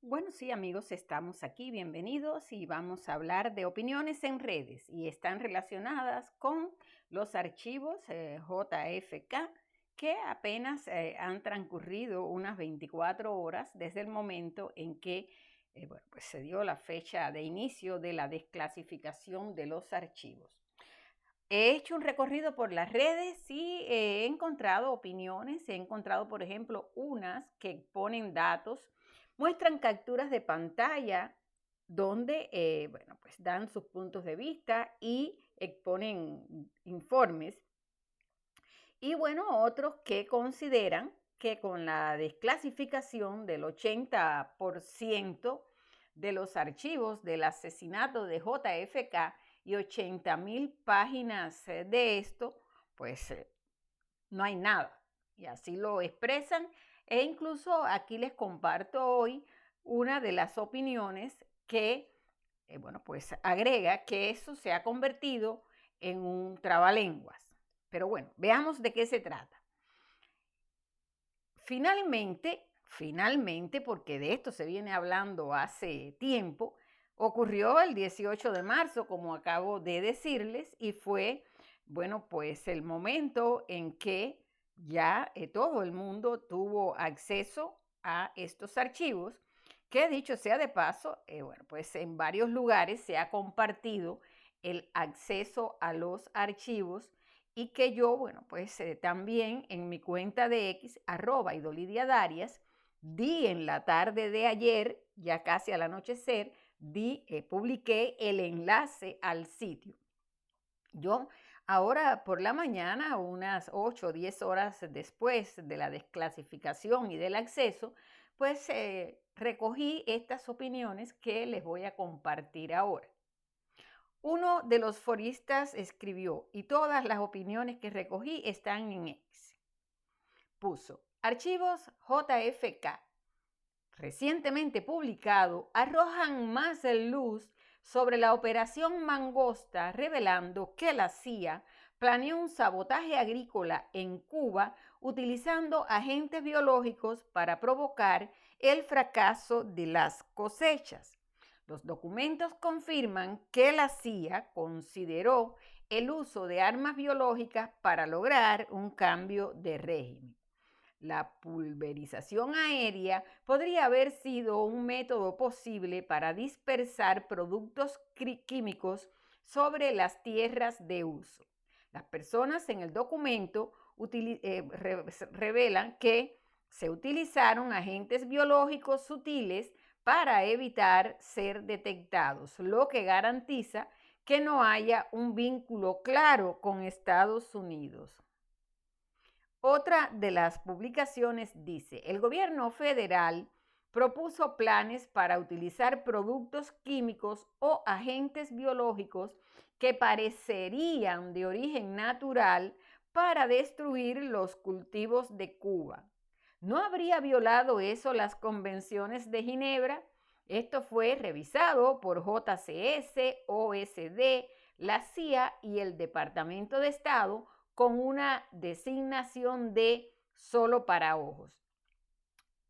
Bueno, sí, amigos, estamos aquí, bienvenidos y vamos a hablar de opiniones en redes y están relacionadas con los archivos JFK que apenas han transcurrido unas 24 horas desde el momento en que pues se dio la fecha de inicio de la desclasificación de los archivos. He hecho un recorrido por las redes y he encontrado opiniones, he encontrado, por ejemplo, unas que ponen datos, muestran capturas de pantalla donde, pues dan sus puntos de vista y exponen informes. Y bueno, otros que consideran que con la desclasificación del 80% de los archivos del asesinato de JFK y 80,000 páginas de esto, pues no hay nada. Y así lo expresan. E incluso aquí les comparto hoy una de las opiniones que, pues agrega que eso se ha convertido en un trabalenguas. Pero bueno, veamos de qué se trata. Finalmente, porque de esto se viene hablando hace tiempo, ocurrió el 18 de marzo, como acabo de decirles, y fue, pues el momento en que ya todo el mundo tuvo acceso a estos archivos, que dicho sea de paso, pues en varios lugares se ha compartido el acceso a los archivos y que yo, pues también en mi cuenta de X, @idolidiadarias, di en la tarde de ayer, ya casi al anochecer, publiqué el enlace al sitio. Yo ahora por la mañana, unas 8 o 10 horas después de la desclasificación y del acceso, pues recogí estas opiniones que les voy a compartir ahora. Uno de los foristas escribió, y todas las opiniones que recogí están en X. Puso, archivos JFK, recientemente publicado, arrojan más luz sobre la operación Mangosta, revelando que la CIA planeó un sabotaje agrícola en Cuba utilizando agentes biológicos para provocar el fracaso de las cosechas. Los documentos confirman que la CIA consideró el uso de armas biológicas para lograr un cambio de régimen. La pulverización aérea podría haber sido un método posible para dispersar productos químicos sobre las tierras de uso. Las personas en el documento revelan que se utilizaron agentes biológicos sutiles para evitar ser detectados, lo que garantiza que no haya un vínculo claro con Estados Unidos. Otra de las publicaciones dice, el gobierno federal propuso planes para utilizar productos químicos o agentes biológicos que parecerían de origen natural para destruir los cultivos de Cuba. ¿No habría violado eso las convenciones de Ginebra? Esto fue revisado por JCS, OSD, la CIA y el Departamento de Estado con una designación de solo para ojos.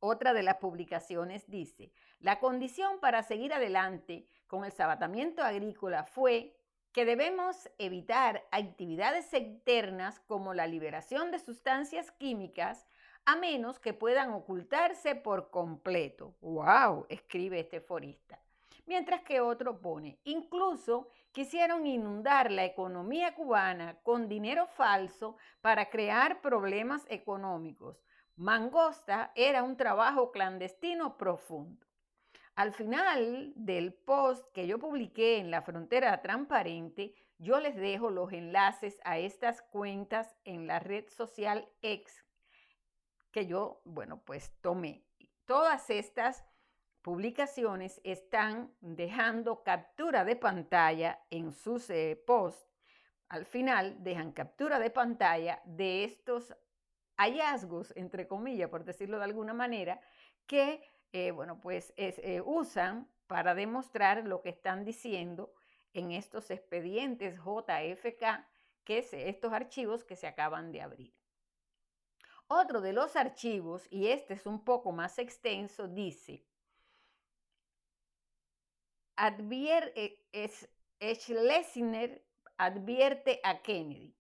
Otra de las publicaciones dice, la condición para seguir adelante con el sabatamiento agrícola fue que debemos evitar actividades externas como la liberación de sustancias químicas a menos que puedan ocultarse por completo. ¡Wow!, escribe este forista. Mientras que otro pone, incluso quisieron inundar la economía cubana con dinero falso para crear problemas económicos. Mangosta era un trabajo clandestino profundo. Al final del post que yo publiqué en La Frontera Transparente, yo les dejo los enlaces a estas cuentas en la red social X que yo, pues tomé. Todas estas publicaciones están dejando captura de pantalla en sus posts. Al final dejan captura de pantalla de estos hallazgos, entre comillas, por decirlo de alguna manera, que pues usan para demostrar lo que están diciendo en estos expedientes JFK, que es estos archivos que se acaban de abrir. Otro de los archivos, y este es un poco más extenso, dice, Schlesinger advierte a Kennedy.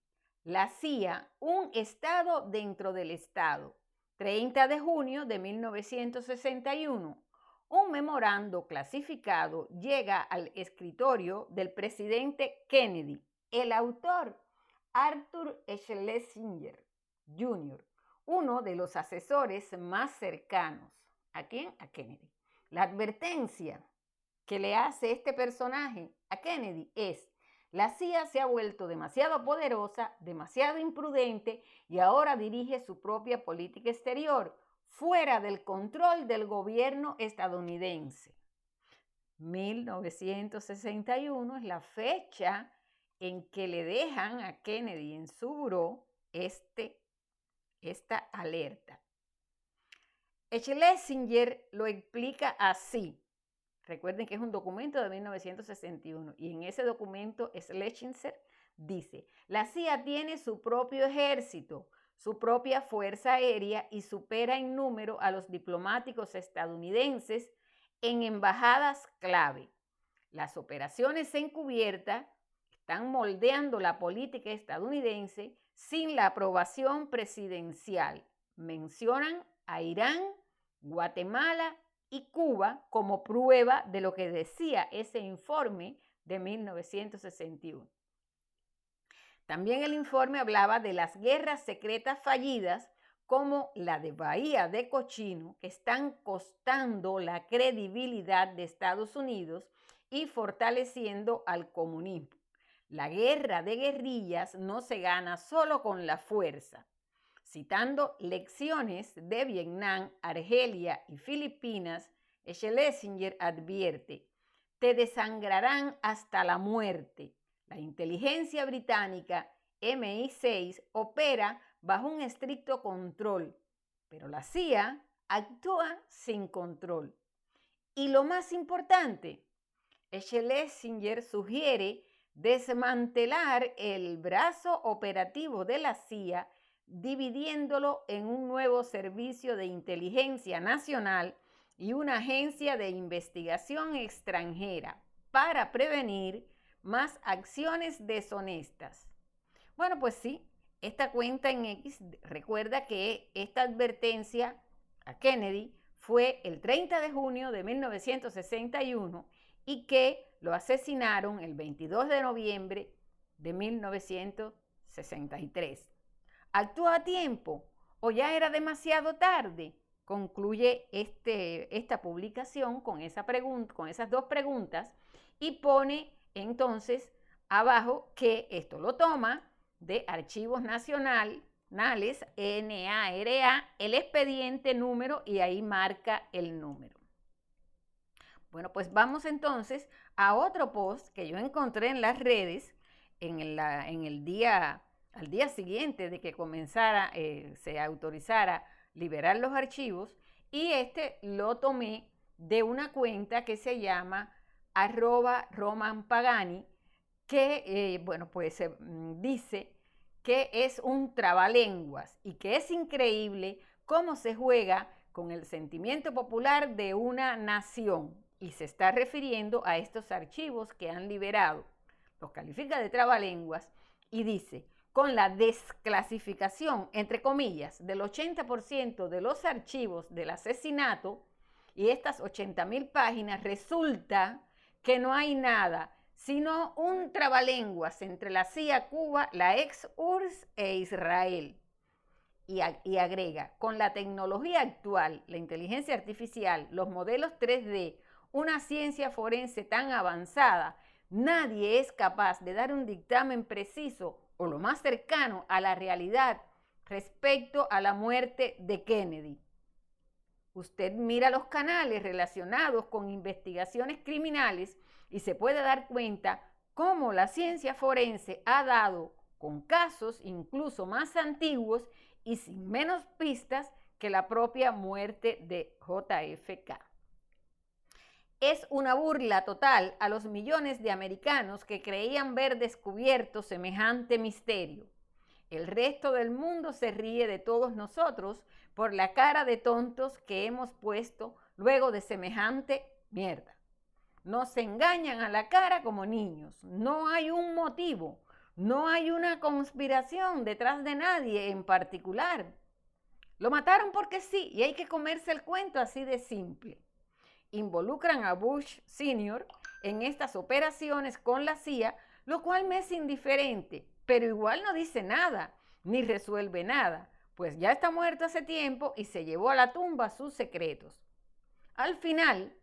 La CIA, un Estado dentro del Estado. 30 de junio de 1961. Un memorando clasificado llega al escritorio del presidente Kennedy. El autor, Arthur Schlesinger Jr., uno de los asesores más cercanos. ¿A quién? A Kennedy. La advertencia que le hace este personaje a Kennedy es: la CIA se ha vuelto demasiado poderosa, demasiado imprudente y ahora dirige su propia política exterior, fuera del control del gobierno estadounidense. 1961 es la fecha en que le dejan a Kennedy en su buró esta alerta. Schlesinger lo explica así. Recuerden que es un documento de 1961 y en ese documento Schlesinger dice: la CIA tiene su propio ejército, su propia fuerza aérea y supera en número a los diplomáticos estadounidenses en embajadas clave. Las operaciones encubiertas están moldeando la política estadounidense sin la aprobación presidencial. Mencionan a Irán, Guatemala y Cuba como prueba de lo que decía ese informe de 1961. También el informe hablaba de las guerras secretas fallidas, como la de Bahía de Cochino, que están costando la credibilidad de Estados Unidos y fortaleciendo al comunismo. La guerra de guerrillas no se gana solo con la fuerza. Citando lecciones de Vietnam, Argelia y Filipinas, Schlesinger advierte: te desangrarán hasta la muerte. La inteligencia británica MI6 opera bajo un estricto control, pero la CIA actúa sin control. Y lo más importante, Schlesinger sugiere desmantelar el brazo operativo de la CIA, dividiéndolo en un nuevo servicio de inteligencia nacional y una agencia de investigación extranjera para prevenir más acciones deshonestas. Bueno, pues sí, esta cuenta en X recuerda que esta advertencia a Kennedy fue el 30 de junio de 1961 y que lo asesinaron el 22 de noviembre de 1963. ¿Actuó a tiempo o ya era demasiado tarde? Concluye esta publicación con esas dos preguntas y pone entonces abajo que esto lo toma de Archivos Nacionales, NARA, el expediente número y ahí marca el número. Bueno, pues vamos entonces a otro post que yo encontré en las redes al día siguiente de que se autorizara liberar los archivos, y lo tomé de una cuenta que se llama @RomanPagani, que dice que es un trabalenguas y que es increíble cómo se juega con el sentimiento popular de una nación, y se está refiriendo a estos archivos que han liberado. Los califica de trabalenguas y dice: con la desclasificación, entre comillas, del 80% de los archivos del asesinato y estas 80,000 páginas, resulta que no hay nada sino un trabalenguas entre la CIA, Cuba, la ex-URSS e Israel. Y agrega: con la tecnología actual, la inteligencia artificial, los modelos 3D, una ciencia forense tan avanzada, nadie es capaz de dar un dictamen preciso o lo más cercano a la realidad respecto a la muerte de Kennedy. Usted mira los canales relacionados con investigaciones criminales y se puede dar cuenta cómo la ciencia forense ha dado con casos incluso más antiguos y sin menos pistas que la propia muerte de JFK. Es una burla total a los millones de americanos que creían ver descubierto semejante misterio. El resto del mundo se ríe de todos nosotros por la cara de tontos que hemos puesto luego de semejante mierda. nos engañan a la cara como niños. No hay un motivo, no hay una conspiración detrás de nadie en particular. Lo mataron porque sí, y hay que comerse el cuento así de simple. Involucran a Bush Sr. en estas operaciones con la CIA, lo cual me es indiferente, pero igual no dice nada, ni resuelve nada, pues ya está muerto hace tiempo y se llevó a la tumba sus secretos. Al final,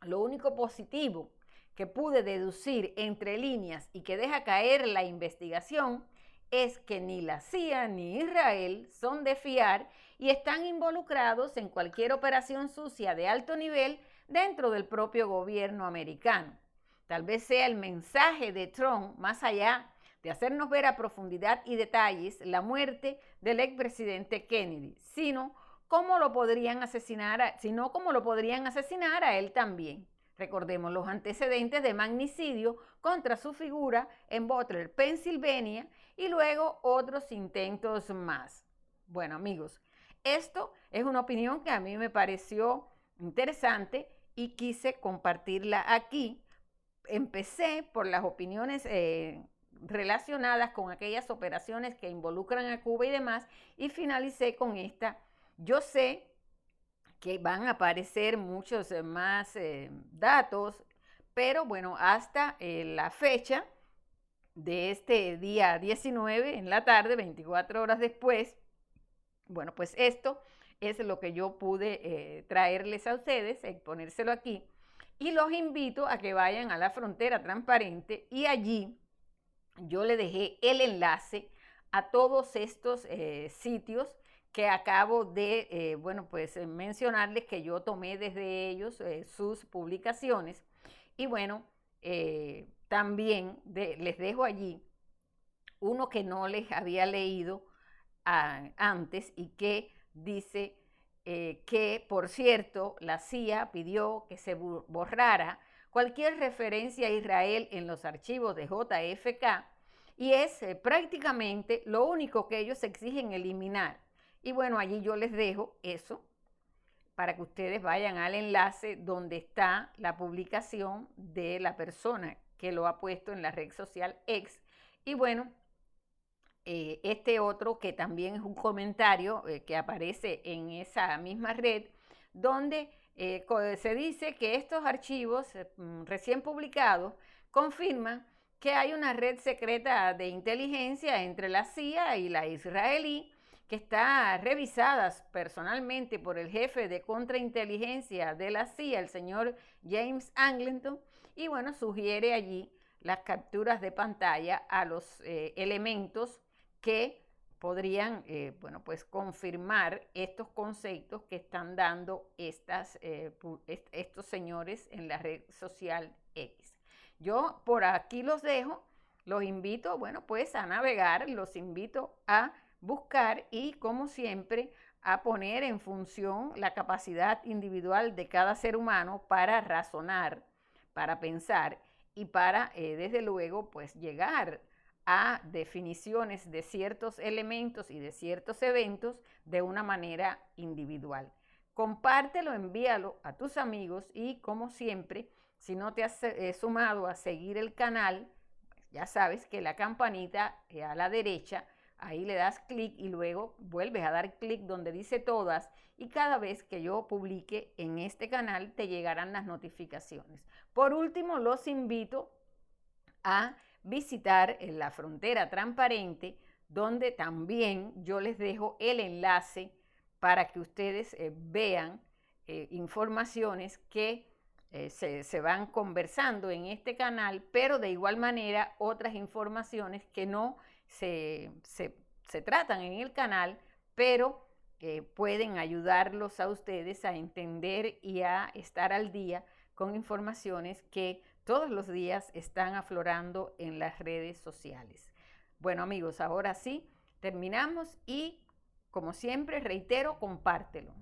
lo único positivo que pude deducir entre líneas y que deja caer la investigación es que ni la CIA ni Israel son de fiar y están involucrados en cualquier operación sucia de alto nivel dentro del propio gobierno americano. Tal vez sea el mensaje de Trump, más allá de hacernos ver a profundidad y detalles la muerte del expresidente Kennedy, sino cómo lo podrían asesinar a él también. Recordemos los antecedentes de magnicidio contra su figura en Butler, Pensilvania, y luego otros intentos más. Bueno, amigos, esto es una opinión que a mí me pareció interesante y quise compartirla aquí. Empecé por las opiniones relacionadas con aquellas operaciones que involucran a Cuba y demás, y finalicé con esta. Yo sé que van a aparecer muchos más datos, pero bueno, hasta la fecha de este día 19 en la tarde, 24 horas después, bueno, pues esto es lo que yo pude traerles a ustedes, exponérselo aquí, y los invito a que vayan a la Frontera Transparente y allí yo le dejé el enlace a todos estos sitios que acabo de, mencionarles, que yo tomé desde ellos sus publicaciones. Y bueno, también les dejo allí uno que no les había leído antes y que dice que, por cierto, la CIA pidió que se borrara cualquier referencia a Israel en los archivos de JFK, y es prácticamente lo único que ellos exigen eliminar. Y bueno, allí yo les dejo eso para que ustedes vayan al enlace donde está la publicación de la persona que lo ha puesto en la red social X. Y bueno, este otro que también es un comentario que aparece en esa misma red, donde se dice que estos archivos recién publicados confirman que hay una red secreta de inteligencia entre la CIA y la israelí, que está revisada personalmente por el jefe de contrainteligencia de la CIA, el señor James Angleton, y bueno, sugiere allí las capturas de pantalla a los elementos que podrían confirmar estos conceptos que están dando estos señores en la red social X. Yo por aquí los dejo, los invito, a navegar, los invito a buscar y, como siempre, a poner en función la capacidad individual de cada ser humano para razonar, para pensar y para, desde luego, pues llegar a definiciones de ciertos elementos y de ciertos eventos de una manera individual. Compártelo, envíalo a tus amigos y, como siempre, si no te has sumado a seguir el canal, ya sabes que la campanita a la derecha, ahí le das clic y luego vuelves a dar clic donde dice todas, y cada vez que yo publique en este canal te llegarán las notificaciones. Por último, los invito a visitar la Frontera Transparente, donde también yo les dejo el enlace para que ustedes vean informaciones que se van conversando en este canal, pero de igual manera otras informaciones que no se tratan en el canal, pero pueden ayudarlos a ustedes a entender y a estar al día con informaciones que todos los días están aflorando en las redes sociales. Bueno, amigos, ahora sí, terminamos y, como siempre, reitero, compártelo.